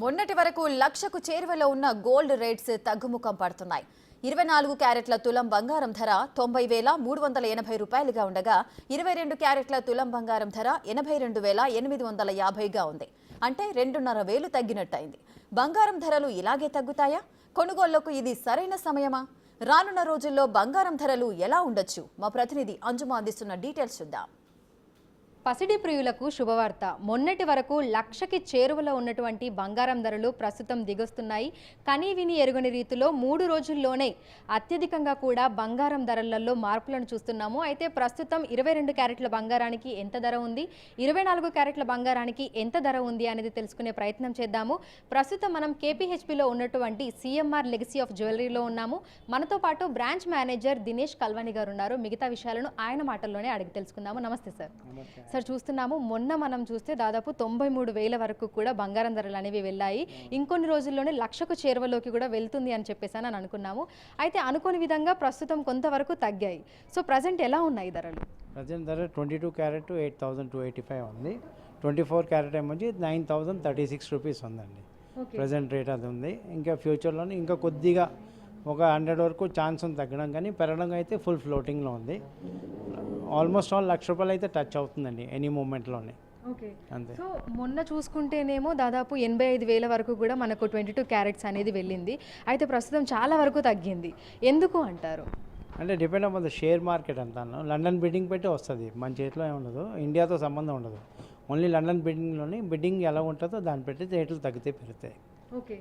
మొన్నటి వరకు లక్షకు చేరువలో ఉన్న గోల్డ్ రేట్స్ తగ్గుముఖం పడుతున్నాయి. 24 క్యారెట్ల తులం బంగారం ధర 90,380 రూపాయలుగా ఉండగా 22 క్యారెట్ల తులం బంగారం ధర 82,850గా ఉంది. అంటే 2.5 తగ్గినట్టయింది. బంగారం ధరలు ఇలాగే తగ్గుతాయా? కొనుగోళ్లకు ఇది సరైన సమయమా? రానున్న రోజుల్లో బంగారం ధరలు ఎలా ఉండొచ్చు? మా ప్రతినిధి అంజుమ అందిస్తున్న డీటెయిల్స్ చూద్దాం. పసిడి ప్రియులకు శుభవార్త. మొన్నటి వరకు లక్షకి చేరువలో ఉన్నటువంటి బంగారం ధరలు ప్రస్తుతం దిగొస్తున్నాయి. కనీవిని ఎరుగని రీతిలో 3 రోజుల్లోనే అత్యధికంగా కూడా బంగారం ధరలలో మార్పులను చూస్తున్నాము. అయితే ప్రస్తుతం 22 క్యారెట్ల బంగారానికి ఎంత ధర ఉంది, 24 క్యారెట్ల బంగారానికి ఎంత ధర ఉంది అనేది తెలుసుకునే ప్రయత్నం చేద్దాము. ప్రస్తుతం మనం కేపీహెచ్పిలో ఉన్నటువంటి సిఎంఆర్ లెగసీ ఆఫ్ జ్యువెలరీలో ఉన్నాము. మనతో పాటు బ్రాంచ్ మేనేజర్ దినేష్ కల్వాణి గారు ఉన్నారు. మిగతా విషయాలను ఆయన మాటల్లోనే అడిగి తెలుసుకుందాము. నమస్తే సార్. సార్, చూస్తున్నాము మొన్న మనం చూస్తే దాదాపు 93,000 వరకు కూడా బంగారం ధరలు అనేవి వెళ్ళాయి. ఇంకొన్ని రోజుల్లోనే లక్షకు చేరువలోకి కూడా వెళ్తుంది అని చెప్పేసి అని అనుకున్నాము. అయితే అనుకోని విధంగా ప్రస్తుతం కొంతవరకు తగ్గాయి. సో ప్రజెంట్ ఎలా ఉన్నాయి ధరలు? ప్రజెంట్ ధర 22 క్యారెట్ 8,285 ఉంది. 24 క్యారెట్ ఏమొచ్చి 9,036 రూపీస్ ఉందండి. ప్రజెంట్ రేట్ అది ఉంది. ఇంకా ఫ్యూచర్లోనే ఇంకా కొద్దిగా ఒక 100 వరకు ఛాన్స్ ఉంది తగ్గడం, కానీ పెరగడం అయితే ఫుల్ ఫ్లోటింగ్లో ఉంది. ఆల్మోస్ట్ ఆల్ ₹1,00,000 అయితే టచ్ అవుతుందండి ఎనీ మూమెంట్లోనే. ఓకే, అంతే. సో మొన్న చూసుకుంటేనేమో దాదాపు 85,000 వరకు కూడా మనకు 22 క్యారెట్స్ అనేది వెళ్ళింది. అయితే ప్రస్తుతం చాలా వరకు తగ్గింది. ఎందుకు అంటారు? అంటే depend upon the share market అంతాను. లండన్ బిడ్డింగ్ పెట్టి వస్తుంది, మన చేతిలో ఏముండదు, ఇండియాతో సంబంధం ఉండదు. ఓన్లీ లండన్ బిడ్డింగ్ ఎలా ఉంటుందో దాన్ని పెట్టి రేట్లు తగ్గితే పెరుగుతాయి. ఓకే,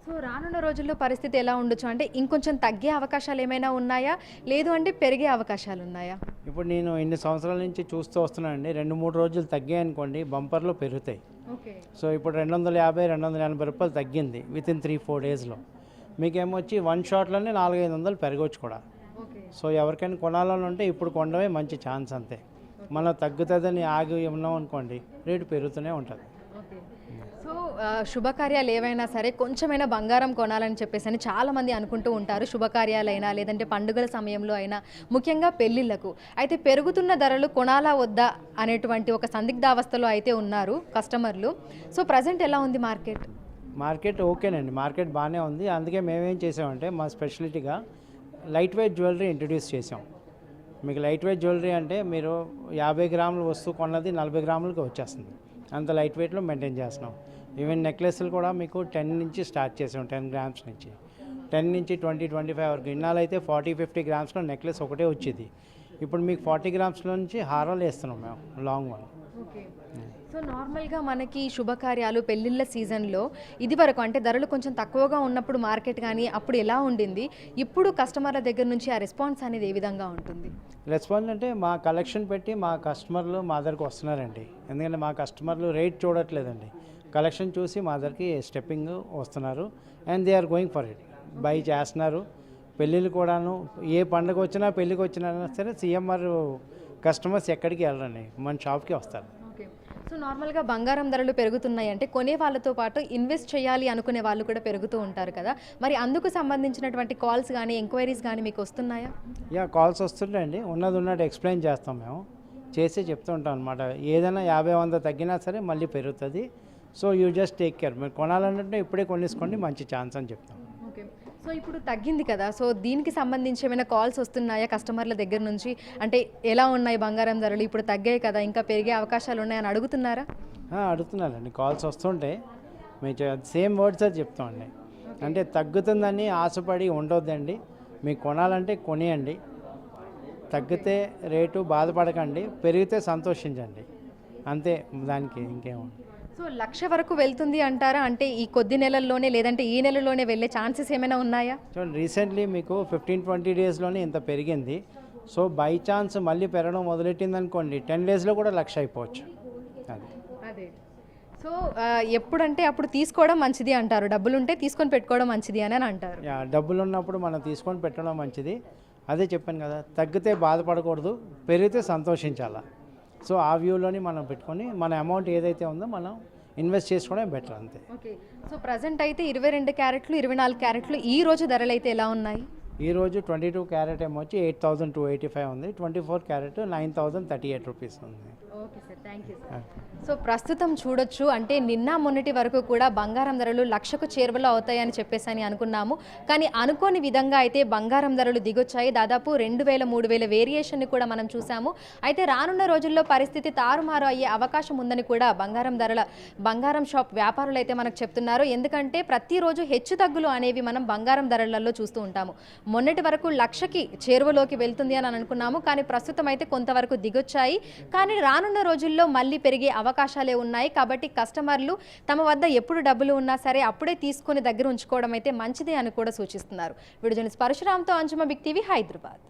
సో రానున్న రోజుల్లో పరిస్థితి ఎలా ఉండొచ్చు? అంటే ఇంకొంచెం తగ్గే అవకాశాలు ఏమైనా ఉన్నాయా, లేదు అంటే పెరిగే అవకాశాలు ఉన్నాయా? ఇప్పుడు నేను ఇన్ని సంవత్సరాల నుంచి చూస్తూ వస్తున్నానండి. 2-3 రోజులు తగ్గాయి అనుకోండి, బంపర్లో పెరుగుతాయి. ఓకే, సో ఇప్పుడు 250-280 రూపాయలు తగ్గింది వితిన్ 3-4 డేస్లో. మీకేమొచ్చి వన్ షాట్లోనే 400-500 పెరగవచ్చు కూడా. సో ఎవరికైనా కొనాలని ఉంటే ఇప్పుడు కొనడమే మంచి ఛాన్స్. అంతే, మనం తగ్గుతుందని ఆగి ఉన్నాం అనుకోండి, రేటు పెరుగుతూనే ఉంటుంది. సో శుభకార్యాలు ఏవైనా సరే కొంచెమైనా బంగారం కొనాలని చెప్పేసి అని చాలామంది అనుకుంటూ ఉంటారు. శుభకార్యాలైనా లేదంటే పండుగల సమయంలో అయినా, ముఖ్యంగా పెళ్ళిళ్ళకు. అయితే పెరుగుతున్న ధరలు కొనాలా వద్దా అనేటువంటి ఒక సందిగ్ధావస్థలో అయితే ఉన్నారు కస్టమర్లు. సో ప్రజెంట్ ఎలా ఉంది మార్కెట్? ఓకేనండి, మార్కెట్ బాగానే ఉంది. అందుకే మేమేం చేసామంటే మా స్పెషాలిటీగా లైట్ వెయిట్ జ్యువెలరీ ఇంట్రడ్యూస్ చేసాం. మీకు లైట్ వెయిట్ జ్యువెలరీ అంటే మీరు 50 గ్రాముల వస్తువు కొన్నది 40 గ్రాములకి వచ్చేస్తుంది. అంత లైట్ వెయిట్లో మెయింటైన్ చేస్తున్నాం. ఈవెన్ నెక్లెస్లు కూడా మీకు 10 నుంచి స్టార్ట్ చేసాం. 10 గ్రామ్స్ నుంచి 10 నుంచి 20-25 వరకు. ఇన్నాళ్ళు అయితే 40-50 గ్రామ్స్లో నెక్లెస్ ఒకటే వచ్చేది. ఇప్పుడు మీకు 40 గ్రామ్స్లో నుంచి హారాలు వేస్తున్నాం మేము, లాంగ్ వన్. ఓకే, సో నార్మల్గా మనకి శుభకార్యాలు పెళ్ళిళ్ళ సీజన్లో ఇది వరకు అంటే ధరలు కొంచెం తక్కువగా ఉన్నప్పుడు మార్కెట్ కానీ అప్పుడు ఎలా ఉండింది, ఇప్పుడు కస్టమర్ల దగ్గర నుంచి ఆ రెస్పాన్స్ అనేది ఏ విధంగా ఉంటుంది? రెస్పాన్స్ అంటే మా కలెక్షన్ పెట్టి మా కస్టమర్లు మా దగ్గరకు వస్తున్నారండి. ఎందుకంటే మా కస్టమర్లు రేట్ చూడట్లేదండి, కలెక్షన్ చూసి మా దగ్గరికి స్టెప్పింగ్ వస్తున్నారు. And they are going for it, buy చేస్తున్నారు. పెళ్ళిళ్ళు కూడాను, ఏ పండుగ వచ్చినా పెళ్ళికి వచ్చినా సరే సిఎంఆర్ కస్టమర్స్ ఎక్కడికి వెళ్ళరండి, మన షాప్కి వస్తారు. ఓకే, సో నార్మల్గా బంగారం ధరలు పెరుగుతున్నాయి అంటే కొనే వాళ్ళతో పాటు ఇన్వెస్ట్ చేయాలి అనుకునే వాళ్ళు కూడా పెరుగుతూ ఉంటారు కదా. మరి అందుకు సంబంధించినటువంటి కాల్స్ కానీ ఎంక్వైరీస్ కానీ మీకు వస్తున్నాయా? కాల్స్ వస్తుంటాయండి. ఉన్నది ఎక్స్ప్లెయిన్ చేస్తాం, మేము చేసి చెప్తూ ఉంటాం అనమాట. ఏదైనా 50-100 తగ్గినా సరే మళ్ళీ పెరుగుతుంది. So you just take care. మీరు కొనాలంటే ఇప్పుడే కొనేసుకోండి, మంచి ఛాన్స్ అని చెప్తాం. ఓకే, సో ఇప్పుడు తగ్గింది కదా, సో దీనికి సంబంధించి ఏమైనా కాల్స్ వస్తున్నాయా కస్టమర్ల దగ్గర నుంచి? అంటే ఎలా ఉన్నాయి బంగారం ధరలు, ఇప్పుడు తగ్గాయి కదా, ఇంకా పెరిగే అవకాశాలు ఉన్నాయని అడుగుతున్నారా? అడుగుతున్నారండి, కాల్స్ వస్తుంటే మేము సేమ్ వర్డ్స్ అది చెప్తామండి. అంటే తగ్గుతుందని ఆశపడి ఉండొద్దండి, మీకు కొనాలంటే కొనియండి. తగ్గితే రేటు బాధపడకండి, పెరిగితే సంతోషించండి, అంతే, దానికి ఇంకేముంది. సో 1,00,000 వరకు వెళ్తుంది అంటారా? అంటే ఈ కొద్ది నెలల్లోనే లేదంటే ఈ నెలలోనే వెళ్ళే ఛాన్సెస్ ఏమైనా ఉన్నాయా? చూడండి, రీసెంట్లీ మీకు 15-20 డేస్లోనే ఇంత పెరిగింది. సో బై ఛాన్స్ మళ్ళీ పెరగడం మొదలెట్టింది అనుకోండి, 10 డేస్లో కూడా 1,00,000 అయిపోవచ్చు. అదే, సో ఎప్పుడంటే అప్పుడు తీసుకోవడం మంచిది అంటారు, డబ్బులుంటే తీసుకొని పెట్టుకోవడం మంచిది అని అంటారు. డబ్బులు ఉన్నప్పుడు మనం తీసుకొని పెట్టడం మంచిది. అదే చెప్పాను కదా, తగ్గితే బాధపడకూడదు, పెరిగితే సంతోషించాలా. సో ఆ వ్యూలోని మనం పెట్టుకొని మన అమౌంట్ ఏదైతే ఉందో మనం ఇన్వెస్ట్ చేసుకోవడం బెటర్, అంతే. ఓకే, సో ప్రజెంట్ అయితే 22 క్యారెట్లు 24 క్యారెట్లు ఈ రోజు ధరలు అయితే ఎలా ఉన్నాయి? ఈరోజు 22 క్యారెట్ ఏమొచ్చి 8,285 ఉంది. 24 క్యారెట్ 9,038 రూపీస్ ఉంది. Okay sir, thank you sir. So ప్రస్తుతం చూడొచ్చు అంటే నిన్న మొన్నటి వరకు కూడా బంగారం ధరలు లక్షకు చేరువలో అవుతాయని చెప్పేసి అనుకున్నాము. కానీ అనుకోని విధంగా అయితే బంగారం ధరలు దిగొచ్చాయి. దాదాపు 2000 3000 వేరియేషన్ని కూడా మనం చూసాము. అయితే రానున్న రోజుల్లో పరిస్థితి తారుమారు అయ్యే అవకాశం ఉందని కూడా బంగారం షాప్ వ్యాపారులు అయితే మనకు చెప్తున్నారు. ఎందుకంటే ప్రతిరోజు హెచ్చు తగ్గులు అనేవి మనం బంగారం ధరలలో చూస్తూ ఉంటాము. మొన్నటి వరకు లక్షకి చేరువలోకి వెళ్తుంది అని అనుకున్నాము. కానీ ప్రస్తుతం అయితే కొంతవరకు దిగొచ్చాయి. కానీ రానున్న రోజుల్లో మళ్ళీ పెరిగే అవకాశాలే ఉన్నాయి. కాబట్టి కస్టమర్లు తమ వద్ద ఎప్పుడు డబ్బులు ఉన్నా సరే అప్పుడే తీసుకొని దగ్గర ఉంచుకోవడం అయితే మంచిదే అని కూడా సూచిస్తున్నారు. వీడియో జర్నలిస్ట్ పరశురామ్తో అంజుమ, బిగ్ టీవీ, హైదరాబాద్.